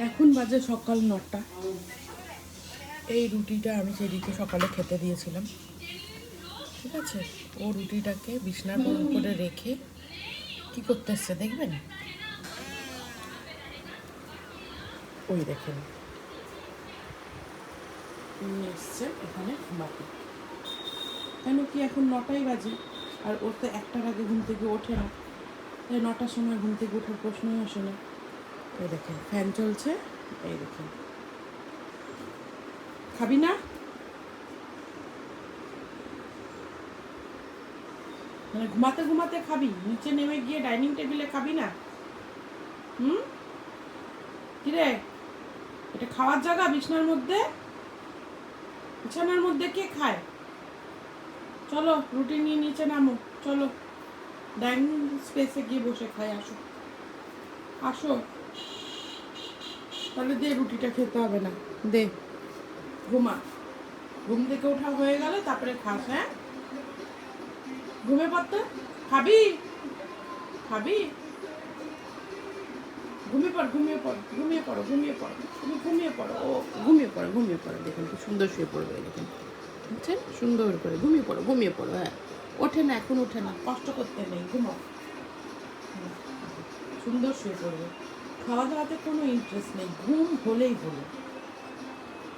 এখন বাজে সকাল 9টা। এই রুটিটা আমি সেদিকে সকালে খেতে দিয়েছিলাম, ঠিক আছে। ও রুটিটাকে বিছনার উপরে রেখে কি করতে এসছে দেখবেন, ওই দেখেন নিয়ে এসছে এখানে ঘুমাতে। কেন কি এখন 9টাই বাজে, আর ওর তো 1টার আগে ঘুম থেকে ওঠে না, তাই 9টার সময় ঘুম থেকে ওঠার প্রশ্নই আসে না। এই দেখেন ফ্যান চলছে, এই দেখেন। খাবি না? মানে ঘুমাতে ঘুমাতে খাবি, নিচে নেমে গিয়ে ডাইনিং টেবিলে খাবি না? কিরে, এটা খাওয়ার জায়গা? বিছানার মধ্যে, বিছানার মধ্যে কে খায়? চলো রুটি নিয়ে নিচে নামো, চলো ডাইনিং স্পেসে গিয়ে বসে খাই। আসো আসো, তাহলে দে, রুটিটা খেতে হবে না, দে ঘুমা। ঘুম থেকে ওঠা হয়ে গেলে তারপরে খাস। হ্যাঁ, ঘুমে পড়তে খাবি, খাবি, ঘুমিয়ে পড়, ঘুমিয়ে পড়, ঘুমিয়ে পড়ো, ঘুমিয়ে পড়ো, তুমি ঘুমিয়ে পড়ো। ও ঘুমিয়ে পড়ো, ঘুমিয়ে পড়ো। দেখুন কি সুন্দর শুয়ে পড়বে, দেখুন, বুঝছেন? সুন্দর করে ঘুমিয়ে পড়ো, ঘুমিয়ে পড়ো। হ্যাঁ, ওঠে না, এখন ওঠে না, কষ্ট করতে নেই, ঘুমাও। সুন্দর শুয়ে পড়বে। খাওয়া দাওয়াতে কোনো ইন্টারেস্ট নেই, ঘুম হলেই হলো।